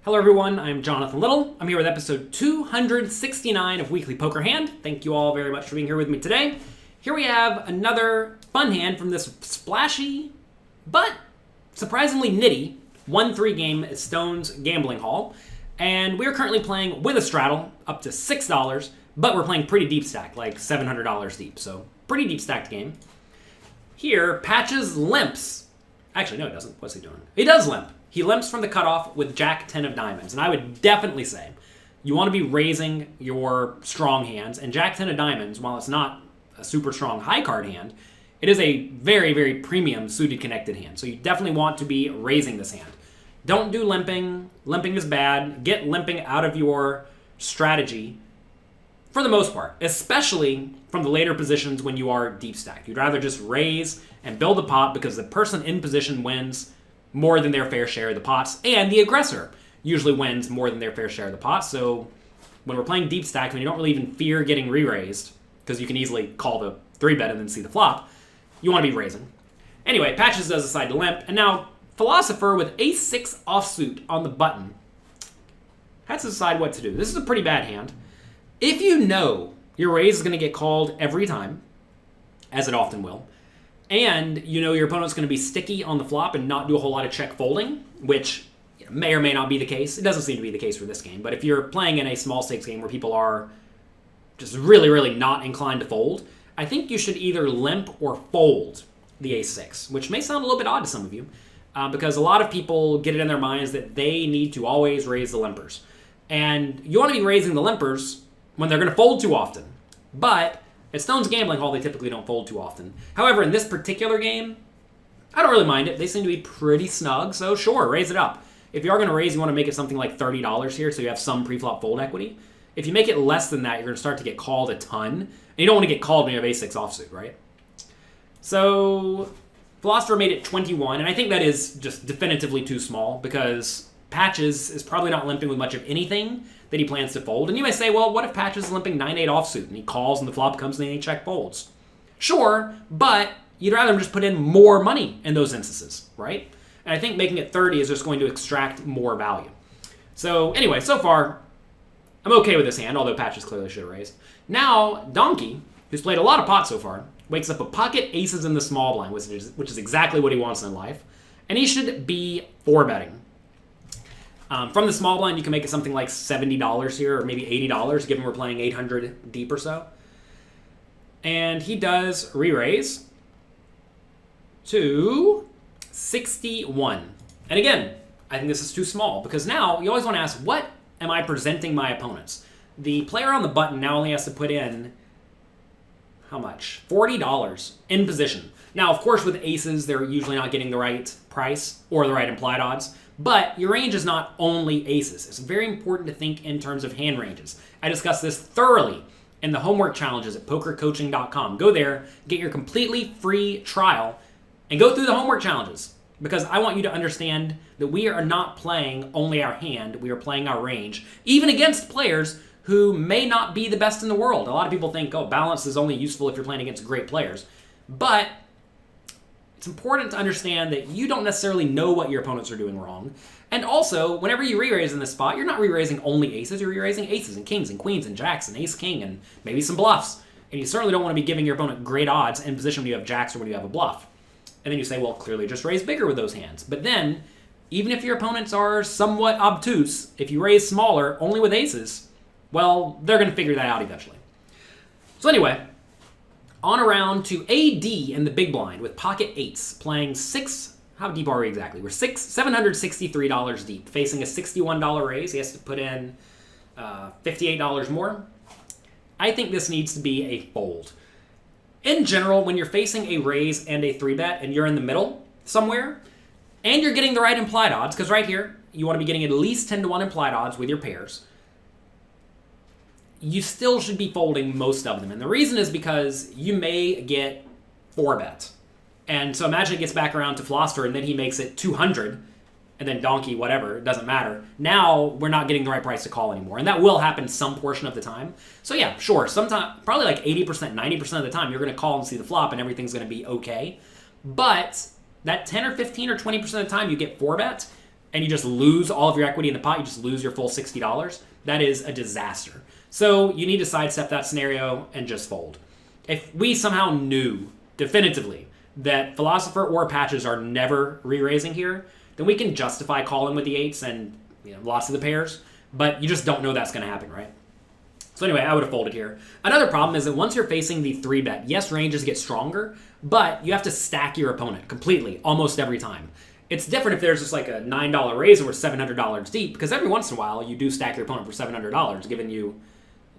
Hello everyone, I'm Jonathan Little. I'm here with episode 269 of Weekly Poker Hand. Thank you all very much for being here with me today. Here we have another fun hand from this splashy, but surprisingly nitty, 1-3 game at Stone's Gambling Hall. And we're currently playing with a straddle, up to $6, but we're playing pretty deep stack, like $700 deep, so pretty deep stacked game. Here, Patches limps. Actually, no, he doesn't. What's he doing? He does limp. He limps from the cutoff with Jack 10 of diamonds. And I would definitely say you want to be raising your strong hands. And Jack 10 of diamonds, while it's not a super strong high card hand, it is a very, very premium suited connected hand. So you definitely want to be raising this hand. Don't do limping. Limping is bad. Get limping out of your strategy for the most part, especially from the later positions when you are deep stacked. You'd rather just raise and build the pot because the person in position wins more than their fair share of the pots, and the aggressor usually wins more than their fair share of the pots. So when we're playing deep stack, when you don't really even fear getting re-raised, because you can easily call the 3-bet and then see the flop, you want to be raising. Anyway, Patches does decide to limp, and now Philosopher with ace-6 offsuit on the button has to decide what to do. This is a pretty bad hand. If you know your raise is going to get called every time, as it often will, and you know your opponent's going to be sticky on the flop and not do a whole lot of check folding, which may or may not be the case. It doesn't seem to be the case for this game. But if you're playing in a small stakes game where people are just really, really not inclined to fold, I think you should either limp or fold the ace-6, which may sound a little bit odd to some of you, because a lot of people get it in their minds that they need to always raise the limpers. And you want to be raising the limpers when they're going to fold too often. But at Stone's Gambling Hall, they typically don't fold too often. However, in this particular game, I don't really mind it. They seem to be pretty snug, so sure, raise it up. If you are going to raise, you want to make it something like $30 here, so you have some pre-flop fold equity. If you make it less than that, you're going to start to get called a ton. And you don't want to get called when you have ace-6 offsuit, right? So Philosopher made it 21, and I think that is just definitively too small, because Patches is probably not limping with much of anything that he plans to fold. And you may say, well, what if Patches is limping 9-8 offsuit and he calls and the flop comes and then he check folds? Sure, but you'd rather him just put in more money in those instances, right? And I think making it 30 is just going to extract more value. So anyway, so far, I'm okay with this hand, although Patches clearly should have raised. Now, Donkey, who's played a lot of pots so far, wakes up with pocket aces in the small blind, which is exactly what he wants in life. And he should be 4-betting. From the small blind, you can make it something like $70 here, or maybe $80, given we're playing 800 deep or so. And he does re-raise to 61. And again, I think this is too small, because now you always want to ask, what am I presenting my opponents? The player on the button now only has to put in, how much? $40 in position. Now, of course, with aces, they're usually not getting the right price or the right implied odds. But your range is not only aces. It's very important to think in terms of hand ranges. I discussed this thoroughly in the homework challenges at pokercoaching.com. Go there, get your completely free trial, and go through the homework challenges. Because I want you to understand that we are not playing only our hand, we are playing our range, even against players who may not be the best in the world. A lot of people think, oh, balance is only useful if you're playing against great players. But it's important to understand that you don't necessarily know what your opponents are doing wrong. And also, whenever you re-raise in this spot, you're not re-raising only aces, you're re-raising aces and kings and queens and jacks and ace-king and maybe some bluffs. And you certainly don't want to be giving your opponent great odds in position when you have jacks or when you have a bluff. And then you say, well, clearly just raise bigger with those hands. But then, even if your opponents are somewhat obtuse, if you raise smaller only with aces, well, they're going to figure that out eventually. So anyway, on around to AD in the big blind with pocket eights, playing 6, how deep are we exactly? We're $763 deep, facing a $61 raise. He has to put in $58 more. I think this needs to be a fold. In general, when you're facing a raise and a 3-bet and you're in the middle somewhere, and you're getting the right implied odds, because right here, you want to be getting at least 10-1 implied odds with your pairs, you still should be folding most of them. And the reason is because you may get 4-bet. And so imagine it gets back around to Philosopher and then he makes it 200 and then Donkey, whatever, it doesn't matter. Now we're not getting the right price to call anymore. And that will happen some portion of the time. So yeah, sure, sometime, probably like 80%, 90% of the time, you're going to call and see the flop and everything's going to be okay. But that 10 or 15 or 20% of the time you get 4-bet, and you just lose all of your equity in the pot, you just lose your full $60, that is a disaster. So you need to sidestep that scenario and just fold. If we somehow knew definitively that Philosopher or Patches are never re-raising here, then we can justify calling with the 8s and lots of the pairs, but you just don't know that's going to happen, right? So anyway, I would have folded here. Another problem is that once you're facing the 3-bet, yes, ranges get stronger, but you have to stack your opponent completely, almost every time. It's different if there's just like a $9 raise or $700 deep, because every once in a while you do stack your opponent for $700, giving you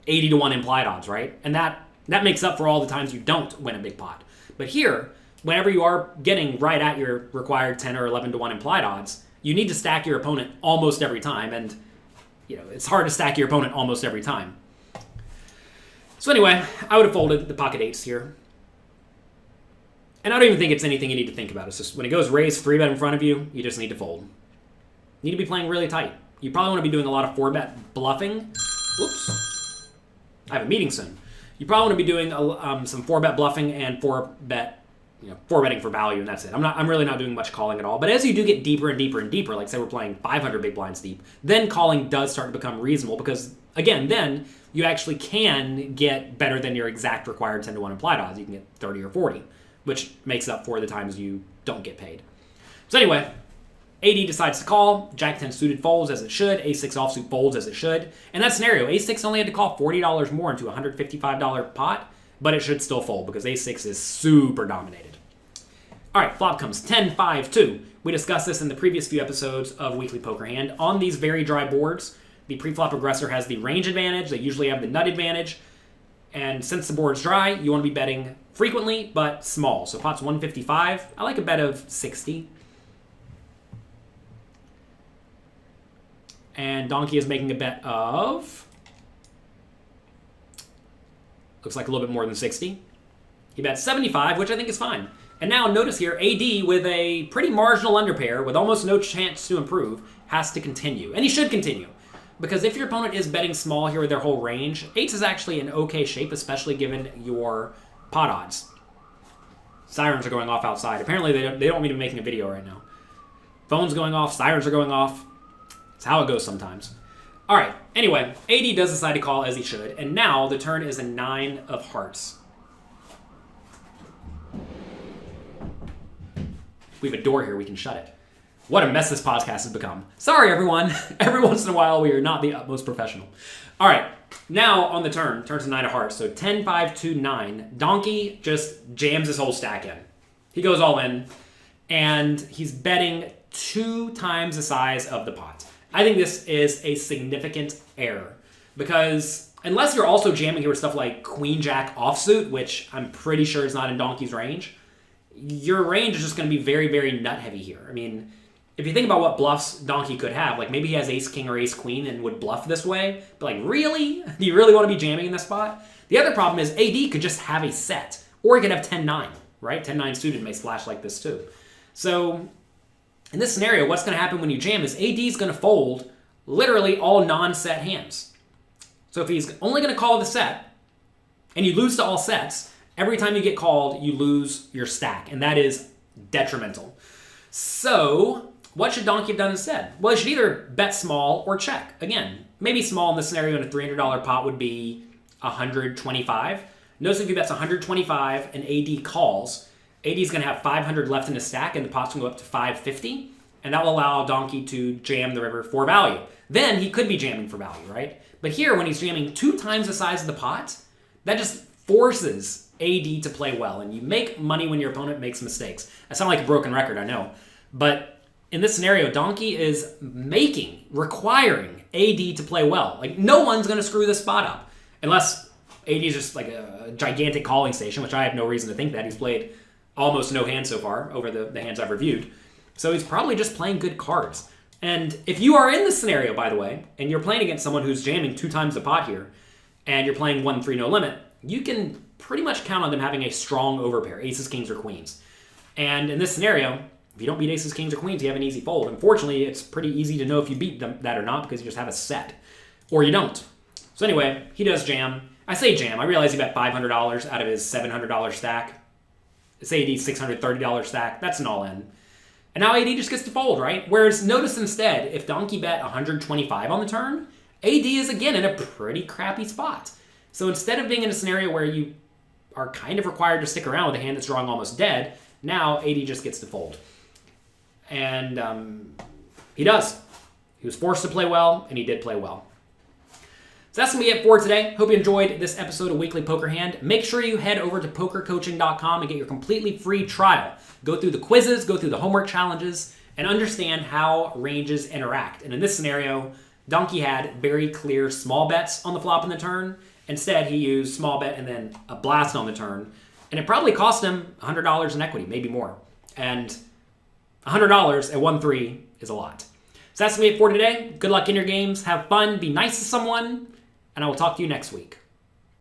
80 to 1 implied odds, right? And that makes up for all the times you don't win a big pot. But here, whenever you are getting right at your required 10 or 11 to 1 implied odds, you need to stack your opponent almost every time, and it's hard to stack your opponent almost every time. So anyway, I would have folded the pocket 8s here. And I don't even think it's anything you need to think about. It's just when it goes raise 3-bet in front of you, you just need to fold. You need to be playing really tight. You probably want to be doing a lot of 4-bet bluffing. Whoops. I have a meeting soon. You probably want to be doing some 4-bet bluffing and 4-bet, 4-betting for value, and that's it. I'm really not doing much calling at all. But as you do get deeper and deeper and deeper, like say we're playing 500 big blinds deep, then calling does start to become reasonable because, again, then you actually can get better than your exact required 10 to 1 implied odds. You can get 30 or 40, which makes up for the times you don't get paid. So anyway, AD decides to call. Jack 10 suited folds as it should. Ace-6 offsuit folds as it should. In that scenario, Ace-6 only had to call $40 more into a $155 pot, but it should still fold because Ace-6 is super dominated. All right, flop comes 10-5-2. We discussed this in the previous few episodes of Weekly Poker Hand. On these very dry boards, the pre-flop aggressor has the range advantage. They usually have the nut advantage. And since the board's dry, you want to be betting frequently, but small. So pot's 155. I like a bet of 60. And Donkey is making a bet of, looks like a little bit more than 60. He bets 75, which I think is fine. And now notice here, AD with a pretty marginal underpair, with almost no chance to improve, has to continue. And he should continue. Because if your opponent is betting small here with their whole range, 8s is actually in okay shape, especially given your pot odds. Sirens are going off outside. Apparently they don't want me to be making a video right now. Phone's going off, sirens are going off. It's how it goes sometimes. All right, anyway, AD does decide to call as he should, and now the turn is a 9 of hearts. We have a door here, we can shut it. What a mess this podcast has become. Sorry, everyone. Every once in a while, we are not the utmost professional. All right, now on the turn, turns to 9 of hearts. So 10-5-2-9. Donkey just jams his whole stack in. He goes all in, and he's betting 2 times the size of the pot. I think this is a significant error because unless you're also jamming here with stuff like Queen-Jack offsuit, which I'm pretty sure is not in Donkey's range, your range is just going to be very, very nut-heavy here. I mean, if you think about what bluffs Donkey could have, like maybe he has Ace-King or Ace-Queen and would bluff this way, but like really? Do you really want to be jamming in this spot? The other problem is AD could just have a set, or he could have 10-9, right? 10-9 suited may splash like this too. So in this scenario, what's going to happen when you jam is AD is going to fold literally all non-set hands. So if he's only going to call the set, and you lose to all sets, every time you get called, you lose your stack, and that is detrimental. So what should Donkey have done instead? Well, he should either bet small or check. Again, maybe small in this scenario in a $300 pot would be 125. Notice if he bets 125 and AD calls, AD is going to have 500 left in his stack, and the pot's going to go up to 550, and that will allow Donkey to jam the river for value. Then he could be jamming for value, right? But here, when he's jamming 2 times the size of the pot, that just forces AD to play well, and you make money when your opponent makes mistakes. I sound like a broken record, I know. But in this scenario, Donkey is requiring AD to play well. Like, no one's going to screw this spot up. Unless AD is just like a gigantic calling station, which I have no reason to think that. He's played almost no hands so far over the hands I've reviewed. So he's probably just playing good cards. And if you are in this scenario, by the way, and you're playing against someone who's jamming 2 times the pot here, and you're playing 1-3 no limit, you can pretty much count on them having a strong overpair, aces, kings, or queens. And in this scenario, if you don't beat aces, kings, or queens, you have an easy fold. Unfortunately, it's pretty easy to know if you beat that or not because you just have a set. Or you don't. So anyway, he does jam. I say jam. I realize he bet $500 out of his $700 stack. It's AD's $630 stack. That's an all-in. And now AD just gets to fold, right? Whereas notice instead, if Donkey bet 125 on the turn, AD is again in a pretty crappy spot. So instead of being in a scenario where you are kind of required to stick around with a hand that's drawing almost dead, now AD just gets to fold. And he does. He was forced to play well, and he did play well. So that's going to be it for today. Hope you enjoyed this episode of Weekly Poker Hand. Make sure you head over to pokercoaching.com and get your completely free trial. Go through the quizzes, go through the homework challenges, and understand how ranges interact. And in this scenario, Donkey had very clear small bets on the flop and the turn. Instead, he used small bet and then a blast on the turn. And it probably cost him $100 in equity, maybe more. And $100 at 1-3 is a lot. So that's going to be it for today. Good luck in your games. Have fun. Be nice to someone. And I will talk to you next week.